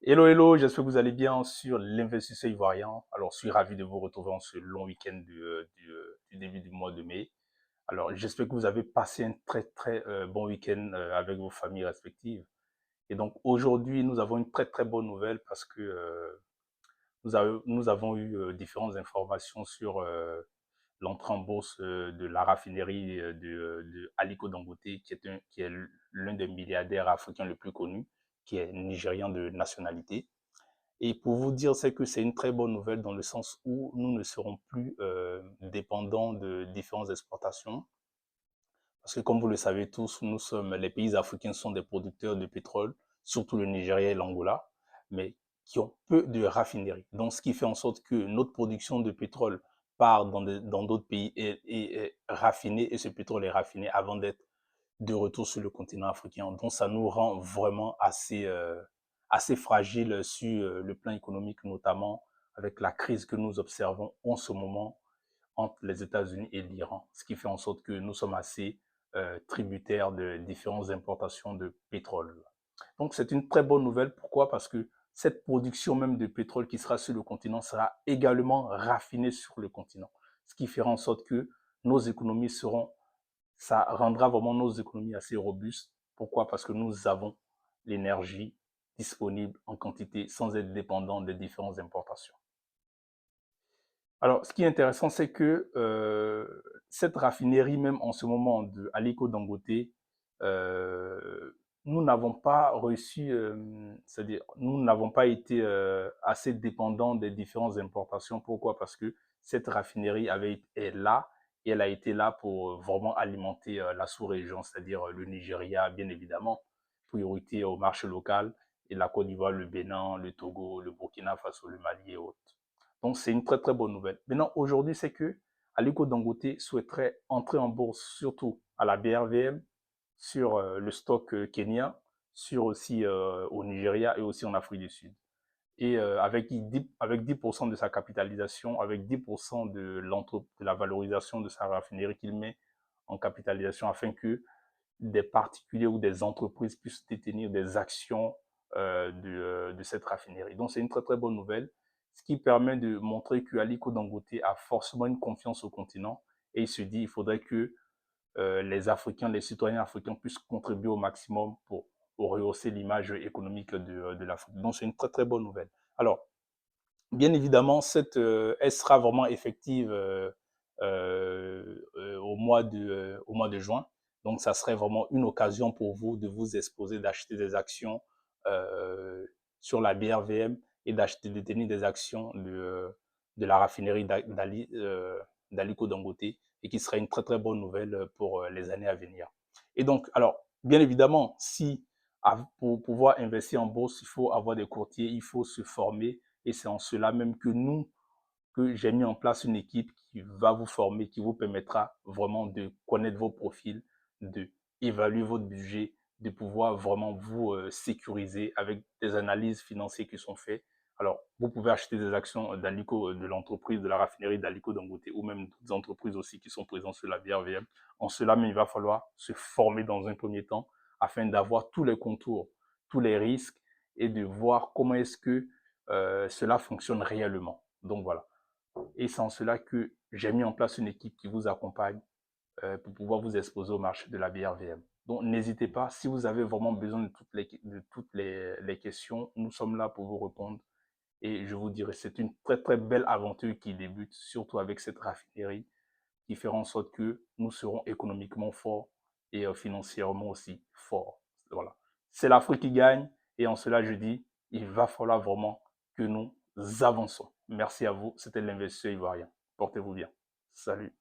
Hello, hello, j'espère que vous allez bien sur l'investisseur ivoirien. Alors, je suis ravi de vous retrouver en ce long week-end du début du mois de mai. Alors, j'espère que vous avez passé un très bon week-end avec vos familles respectives. Et donc, aujourd'hui, nous avons une très bonne nouvelle parce que nous avons eu différentes informations sur l'entrée en bourse de la raffinerie de Aliko Dangote, qui est l'un des milliardaires africains les plus connus, qui est nigérian de nationalité. Et pour vous dire, c'est que c'est une très bonne nouvelle dans le sens où nous ne serons plus dépendants de différentes exportations. Parce que comme vous le savez tous, les pays africains sont des producteurs de pétrole, surtout le Nigeria et l'Angola, mais qui ont peu de raffineries. Donc, ce qui fait en sorte que notre production de pétrole part dans d'autres pays et raffinée, et ce pétrole est raffiné avant d'être de retour sur le continent africain. Donc, ça nous rend vraiment assez fragile sur le plan économique, notamment avec la crise que nous observons en ce moment entre les États-Unis et l'Iran, ce qui fait en sorte que nous sommes assez tributaires de différentes importations de pétrole. Donc, c'est une très bonne nouvelle. Pourquoi? Parce que cette production même de pétrole qui sera sur le continent sera également raffinée sur le continent, ce qui fera en sorte que nos économies seront ça rendra vraiment nos économies assez robustes. Pourquoi? Parce que nous avons l'énergie disponible en quantité sans être dépendant des différentes importations. Alors, ce qui est intéressant, c'est que cette raffinerie, même en ce moment de Aliko Dangote, nous n'avons pas reçu, c'est-à-dire nous n'avons pas été assez dépendants des différentes importations. Pourquoi? Parce que cette raffinerie est là et elle a été là pour vraiment alimenter la sous-région, c'est-à-dire le Nigeria, bien évidemment, priorité au marché local, et la Côte d'Ivoire, le Bénin, le Togo, le Burkina Faso, le Mali et autres. Donc, c'est une très bonne nouvelle. Maintenant, aujourd'hui, c'est que Aliko Dangote souhaiterait entrer en bourse, surtout à la BRVM, sur le stock kenyan, sur aussi au Nigeria et aussi en Afrique du Sud. Et avec 10% de sa capitalisation, avec 10% de la valorisation de sa raffinerie qu'il met en capitalisation afin que des particuliers ou des entreprises puissent détenir des actions de cette raffinerie. Donc, c'est une très bonne nouvelle, ce qui permet de montrer que Aliko Dangote a forcément une confiance au continent et il se dit qu'il faudrait que les Africains, les citoyens africains puissent contribuer au maximum pour rehausser l'image économique de l'Afrique. Donc, c'est une très bonne nouvelle. Alors, bien évidemment, elle sera vraiment effective au mois de juin. Donc, ça serait vraiment une occasion pour vous de vous exposer, d'acheter des actions euh, sur la BRVM et d'acheter, de tenir des actions de la raffinerie d'Aliko Dangote et qui serait une très bonne nouvelle pour les années à venir. Et donc, alors, bien évidemment, si pour pouvoir investir en bourse, il faut avoir des courtiers, il faut se former et c'est en cela même que j'ai mis en place une équipe qui va vous former, qui vous permettra vraiment de connaître vos profils, de évaluer votre budget, de pouvoir vraiment vous sécuriser avec des analyses financières qui sont faites. Alors, vous pouvez acheter des actions d'Alico, de l'entreprise, de la raffinerie d'Alico Dangote ou même d'autres entreprises aussi qui sont présentes sur la BRVM. En cela, mais il va falloir se former dans un premier temps afin d'avoir tous les contours, tous les risques et de voir comment est-ce que cela fonctionne réellement. Donc voilà. Et c'est en cela que j'ai mis en place une équipe qui vous accompagne pour pouvoir vous exposer au marché de la BRVM. Donc n'hésitez pas, si vous avez vraiment besoin de toutes les questions, nous sommes là pour vous répondre. Et je vous dirais, c'est une très belle aventure qui débute, surtout avec cette raffinerie qui fera en sorte que nous serons économiquement forts et financièrement aussi forts. Voilà. C'est l'Afrique qui gagne et en cela, je dis, il va falloir vraiment que nous avançons. Merci à vous. C'était l'investisseur ivoirien. Portez-vous bien. Salut.